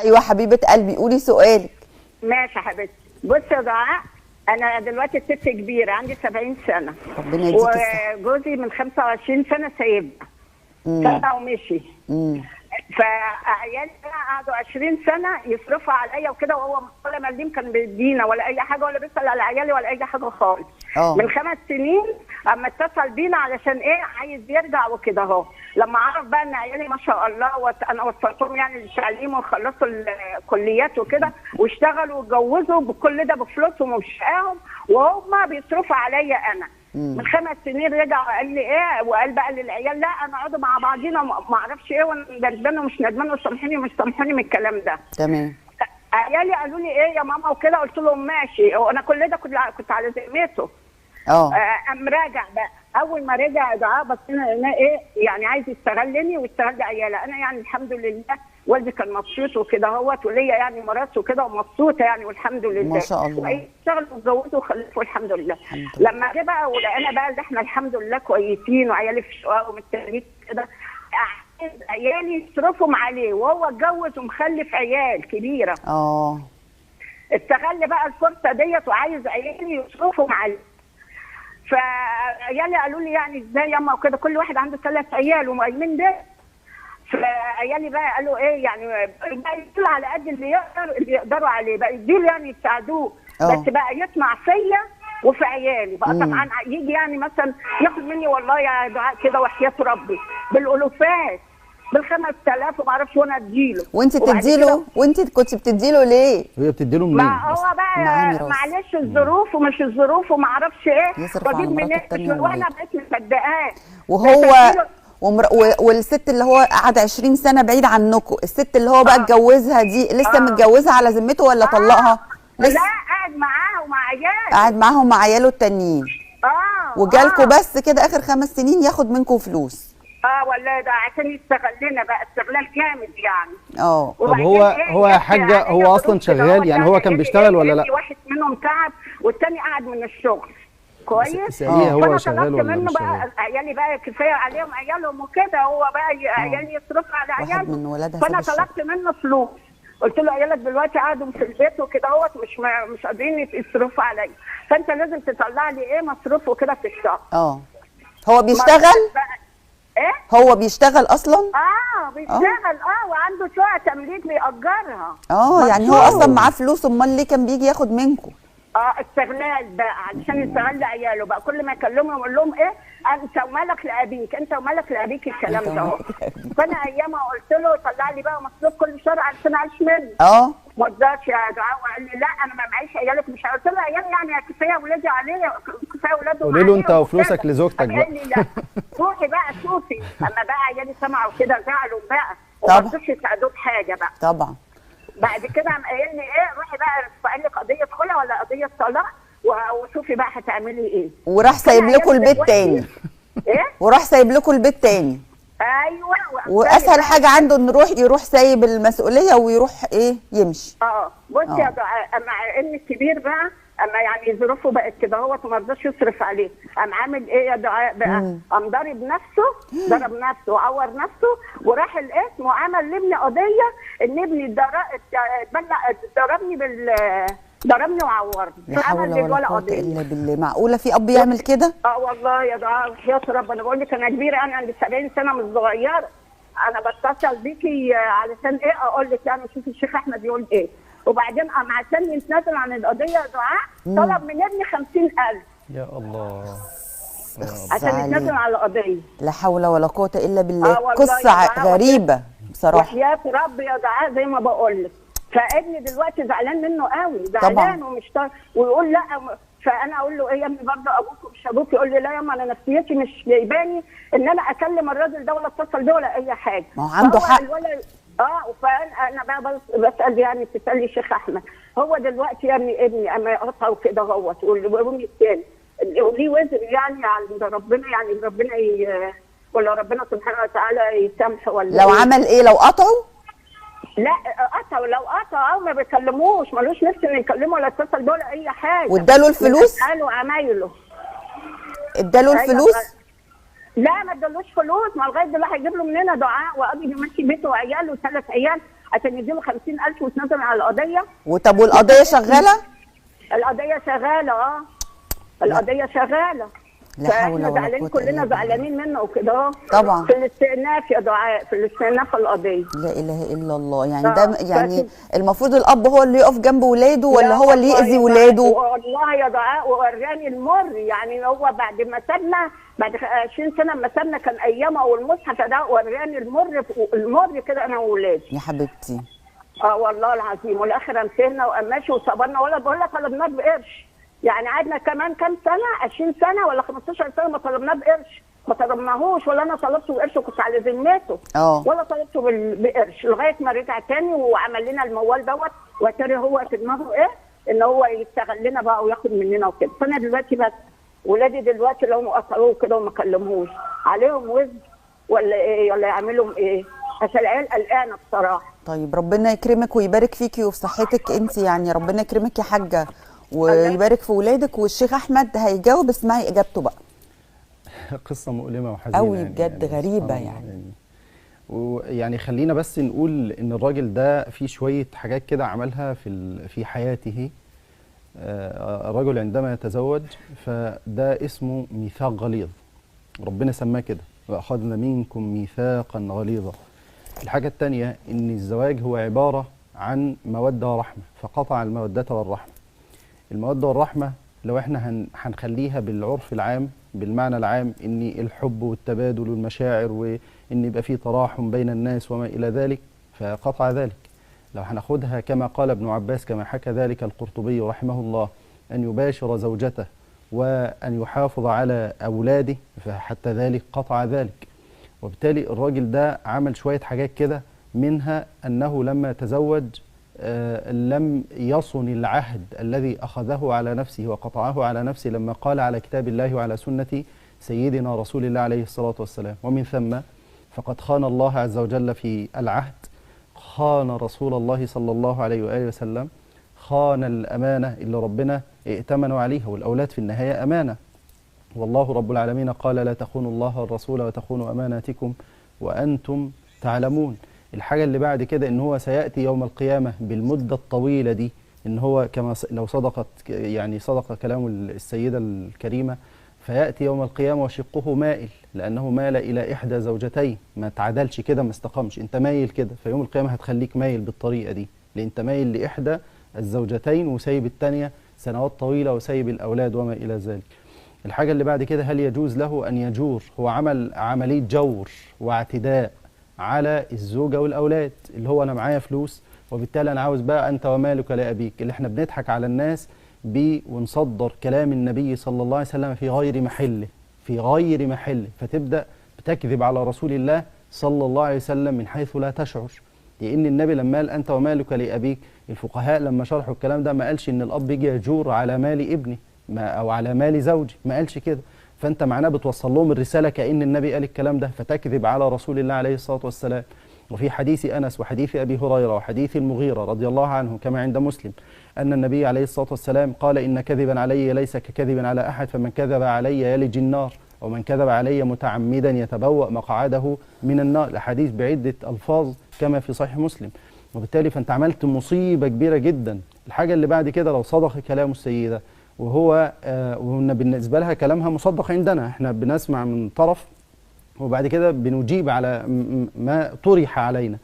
ايوه حبيبه قلبي، قولي سؤالك. ماشي يا حبيبتي. بصي يا دعاء، انا دلوقتي ست كبيره عندي 70 سنه، ربنا يديكي الصحه. وجوزي من 25 سنه سايبنا، سنه ومشي. فعيالي قعدوا 20 سنه يصرفوا عليا وكده، وهو ولا مليم كان بيدينا ولا اي حاجه، ولا بيسال على عيالي ولا اي حاجه خالص. من 5 سنين اما اتصل بينا علشان ايه، عايز يرجع وكده اهو. لما عرف بقى ان عيالي ما شاء الله انا وصلتهم يعني للتعليم وخلصوا الكليات وكده واشتغلوا واتجوزوا بكل ده بفلوسهم وبشقاهم، وهم بيصرفوا عليا انا. من 5 سنين رجع وقال لي ايه، وقال بقى للعيال لا انا اقعدوا مع بعضينا ما اعرفش ايه، وانا ندمان ومش ندمان وسامحوني ومش سامحوني من الكلام ده. تمام. عيالي قالوا لي ايه يا ماما وكده، قلت لهم ماشي، وانا كل ده كنت على ذمته. قام راجع بقى. اول ما رجع دعاء بصينا لقيناه ايه، يعني عايز يستغلني ويستغل عيالي. انا يعني الحمد لله والدي كان مبسوط وكده اهوت، وليا يعني مرات وكده ومبسوطه يعني والحمد لله ما شاء الله. اشتغلوا واتجوزوا وخلفوا الحمد لله. لما جه بقى ولقينا بقى ان احنا الحمد لله كويسين وعيالي في شقق ومتجوزين كده، عيالي يصرفهم عليه وهو اتجوز ومخلف عيال كبيره. استغل بقى الفرصه ديت وعايز عيالي يصرفهم عليه. فعيالي قالوا لي يعني ازاي ياما وكده، كل واحد عنده 3 عيال ومقيمين ده. فعيالي بقى قالوا ايه يعني بقى يديله على قد اللي يقدروا عليه، بقى يديله يعني يساعدوه، بس بقى يسمع فيا وفي عيالي بقى. طبعا يجي يعني مثلا ياخد مني والله يا دعاء كده وحياة ربي بالالوفات، بال5000 وما اعرفش، وانا اديله. وانت بتديله؟ وانت كنت بتديله ليه؟ وهي بتديله منين؟ ما هو بقى معلش الظروف ومش الظروف وما اعرفش ايه، واجيب منين وانا بقيت مصدقاه. وهو والست اللي هو قعد 20 سنه بعيد عنكم، الست اللي هو بقى اتجوزها دي لسه متجوزها على ذمته ولا طلقها؟ لسه لا، قاعد معاه ومع عياله. قاعد معاهم مع عياله التانيين. وجالكوا بس كده اخر 5 سنين ياخد منكم فلوس. والله ده عشان يستغلنا بقى استغلال جامد يعني. طب هو يا حاجه هو اصلا شغال يعني، هو كان بيشتغل ولا لا؟ واحد منهم تعب والتاني قاعد من الشغل كويس. هو شغال ولا منه بقى عيالي بقى كفايه عليهم عيالهم وكده، هو بقى عيالي يصرف على عياله. فانا طلبت منه فلوس، قلت له عيالك دلوقتي قعدوا في البيت وكده اهوت مش قادرين يصرفوا عليا، فانت لازم تطلع لي ايه مصروف وكده في الشهر. هو بيشتغل؟ ايه؟ هو بيشتغل اصلا؟ بيشتغل وعنده شقه تمليك بيأجرها. يعني هو اصلا معاه فلوس، امال ليه كان بيجي ياخد منكم؟ استغلال بقى علشان يستغل عياله بقى، كل ما يكلمهم يقول لهم ايه انت ومالك لابيك، انت ومالك لابيك الكلام ده اهو. فانا ايامها قلت له طلع لي بقى مصروف كل شهر علشان اعيش منه. ما رضاش يا دعاء وقال لي لا انا ما معيش عيالك، مش قلت له عيالي يعني كفايه اولادي عليه، كفايه اولاده. قولي له انت وفلوسك لزوجتك بقى. قال لي لا روحي بقى شوفي. اما بقى عيالي سمعوا كده زعلوا بقى وما رضوش يساعدوه بحاجه بقى. طبعا. بعد كده قام قايل لي ايه روحي بقى، فقال لي قضيه خلع ولا قضيه طلاق وشوفي بقى هتعملي ايه. وراح سايب لكم البيت تاني. ايه؟ وراح سايب لكم البيت تاني. ايوه. واسهل حاجه عنده انه يروح سايب المسؤوليه ويروح يمشي. بصي يا دعاء، مع ان الكبير بقى اما يعني ظروفه بقت كده هو وما رضاش يصرف عليه، قام عامل ايه يا دعاء بقى؟ قام ضرب نفسه وعور نفسه وراح القسم وعمل لابني قضيه ان ابني ضربني وعورني. لا حول ولا قوه الا بالله. معقوله في اب يعمل كده؟ والله يا دعاء وحياة رب انا بقول لك انا كبيره، انا عندي 70 سنه مش صغيره. انا بتصل بيكي علشان ايه اقول لك يعني شوفي الشيخ احمد يقول ايه. وبعدين عشان يتنازل عن القضيه يا دعاء طلب من ابني 50,000. يا الله. عشان يتنازل على القضيه. لا حول ولا قوه الا بالله. قصه غريبه بصراحه. وحياة رب يا دعاء زي ما بقول لك. فابني دلوقتي زعلان منه قوي، زعلان ومش ويقول لا. فانا اقول له ايه يا ابني برضه ابوك ومش ابوك، يقول لي لا يا اما انا نفسيتي مش جايباني ان انا اكلم الراجل ده ولا اتصل بيه ولا اي حاجه. ما هو عنده حق. فانا بقى بسال يعني بتسالي الشيخ احمد، هو دلوقتي يا ابني اما يقطع وكده هو تقول وابني الثاني ليه وزر يعني عند ربنا، يعني ربنا ولا ربنا سبحانه وتعالى يسامحه ولا لو عمل ايه؟ لو قطعوا؟ لا قطعوا، لو قطعوا ما بيكلموش، ملوش نفس انه يكلمه ولا يتصل بيه ولا اي حاجه. واداله الفلوس؟ قالوا عمايله. اداله الفلوس؟ لا ما ادالوش فلوس، ما لغايه دلوقتي هيجيب له منين دعاء؟ وابي ماشي بيته وعياله 3 عيال عشان يديله 50,000 وتنزل على القضيه. وطب والقضيه شغاله؟ القضيه شغاله القضيه شغاله. لا حول فاحنا ولا زعلانين، قوة إلا كلنا بالله. زعلانين منه وكده طبعا. في الاستئناف يا دعاء، في الاستئناف القضيه. لا اله الا الله. يعني ده يعني المفروض الاب هو اللي يقف جنب ولاده ولا هو اللي يأذي ولاده؟ والله يا دعاء وراني المر، يعني هو بعد ما سابنا بعد 20 سنه ما سابنا كان ايامه والمصحف ده وراني المر كده انا وولادي. يا حبيبتي. والله العظيم. والاخر انتهينا وقماشي وصبرنا، ولا بقول لك طلبناه بقرش. يعني قعدنا كمان كام سنه، 20 سنه ولا 15 سنه ما طلبناه بقرش، ما طلبناهوش، ولا انا طلبته بقرش وكنت على ذمته ولا طلبته بقرش، لغايه ما رجع تاني وعمل لنا الموال دوت. وترى هو في دماغه ايه؟ ان هو يشتغل لنا بقى وياخد مننا وكده. فانا دلوقتي بس ولادي دلوقتي لو قصروه كده وما كلموش عليهم وزن ولا ايه، ولا يعملهم ايه؟ عشان العيال قلقانه بصراحه. طيب ربنا يكرمك ويبارك فيكي وفي صحتك انت، يعني ربنا يكرمك يا حاجه ويبارك في ولادك. والشيخ احمد هيجاوب، اسمعي اجابته بقى. قصه مؤلمه وحزينه قوي بجد، غريبه يعني. ويعني خلينا بس نقول ان الراجل ده في شويه حاجات كده عملها في حياته. الرجل عندما يتزوج فده اسمه ميثاق غليظ، ربنا سماه كده، واخذنا منكم ميثاقا غليظا. الحاجه الثانيه ان الزواج هو عباره عن موده ورحمه، فقطع الموده والرحمه. الموده والرحمه لو احنا هنخليها بالعرف العام بالمعنى العام ان الحب والتبادل والمشاعر وان يبقى في تراحم بين الناس وما الى ذلك، فقطع ذلك. لو هناخدها كما قال ابن عباس كما حكى ذلك القرطبي رحمه الله، ان يباشر زوجته وان يحافظ على اولاده، فحتى ذلك قطع ذلك. وبالتالي الراجل ده عمل شويه حاجات كده، منها انه لما تزوج لم يصن العهد الذي أخذه على نفسه وقطعه على نفسه لما قال على كتاب الله وعلى سنة سيدنا رسول الله عليه الصلاة والسلام. ومن ثم فقد خان الله عز وجل في العهد، خان رسول الله صلى الله عليه وآله وسلم، خان الأمانة اللي ربنا ائتمنوا عليها، والأولاد في النهاية أمانة. والله رب العالمين قال لا تخونوا الله والرسول وتخونوا أماناتكم وأنتم تعلمون. الحاجة اللي بعد كده ان هو سيأتي يوم القيامة بالمدة الطويلة دي، ان هو كما لو صدقت يعني صدق كلام السيدة الكريمة، فيأتي يوم القيامة وشقه مائل، لأنه مال إلى إحدى زوجتين، ما تعدلش كده، ما استقامش، انت مايل كده، فيوم القيامة هتخليك مايل بالطريقة دي، لأن انت مايل لإحدى الزوجتين وسايب الثانية سنوات طويلة وسايب الأولاد وما إلى ذلك. الحاجة اللي بعد كده هل يجوز له أن يجور؟ هو عمل عملية جور واعتداء على الزوجة والأولاد، اللي هو أنا معايا فلوس وبالتالي أنا عاوز بقى أنت ومالك لأبيك، اللي احنا بنضحك على الناس بيه ونصدر كلام النبي صلى الله عليه وسلم في غير محله، في غير محله، فتبدأ بتكذب على رسول الله صلى الله عليه وسلم من حيث لا تشعر. لأن النبي لما قال أنت ومالك لأبيك، الفقهاء لما شرحوا الكلام ده ما قالش إن الأب يجي يجور على مال ابنه أو على مال زوجي، ما قالش كده. فأنت معناه بتوصل لهم الرسالة كأن النبي قال الكلام ده، فتكذب على رسول الله عليه الصلاة والسلام. وفي حديث أنس وحديث أبي هريرة وحديث المغيرة رضي الله عنه كما عند مسلم أن النبي عليه الصلاة والسلام قال إن كذبا علي ليس ككذب على أحد، فمن كذب علي يلج النار، ومن كذب علي متعمدا يتبوأ مقعده من النار. الحديث بعدة ألفاظ كما في صحيح مسلم. وبالتالي فأنت عملت مصيبة كبيرة جدا. الحاجة اللي بعد كده لو صدق كلام السيدة، وهو وإن بالنسبة لها كلامها مصدق عندنا، احنا بنسمع من طرف وبعد كده بنجيب على ما طرح علينا،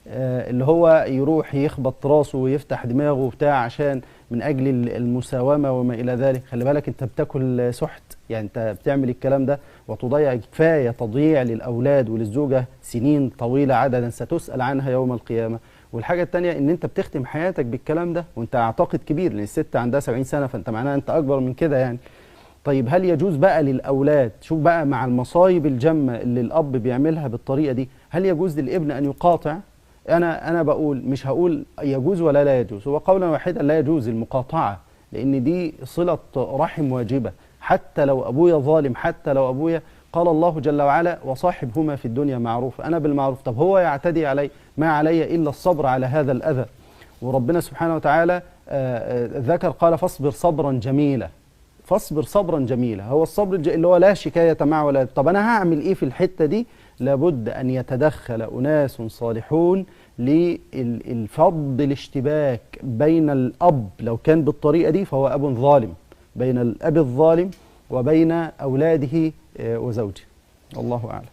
اللي هو يروح يخبط راسه ويفتح دماغه وبتاع عشان من أجل المساومة وما إلى ذلك. خلي بالك أنت بتاكل سحت، يعني أنت بتعمل الكلام ده وتضيع، كفاية تضييع للأولاد وللزوجة سنين طويلة عددا ستسأل عنها يوم القيامة. والحاجة الثانية ان انت بتختم حياتك بالكلام ده وانت اعتقد كبير، لان الست عندها 70 سنة فانت معناها انت اكبر من كده يعني. طيب هل يجوز بقى للأولاد، شوف بقى مع المصايب الجمة اللي الأب بيعملها بالطريقة دي، هل يجوز للابن أن يقاطع؟ أنا بقول مش هقول يجوز ولا لا يجوز، هو قولا واحدا لا يجوز المقاطعة، لأن دي صلة رحم واجبة، حتى لو أبويا ظالم، حتى لو أبويا، قال الله جل وعلا وصاحبهما في الدنيا معروف، أنا بالمعروف. طب هو يعتدي علي، ما علي إلا الصبر على هذا الأذى. وربنا سبحانه وتعالى ذكر قال فاصبر صبرا جميلا، فاصبر صبرا جميلا. هو الصبر اللي هو لا شكاية معه ولا، طب أنا هعمل إيه في الحتة دي؟ لابد أن يتدخل أناس صالحون للفض الاشتباك بين الأب لو كان بالطريقة دي فهو أب ظالم، بين الأب الظالم وبين أولاده وزوجه. والله أعلم.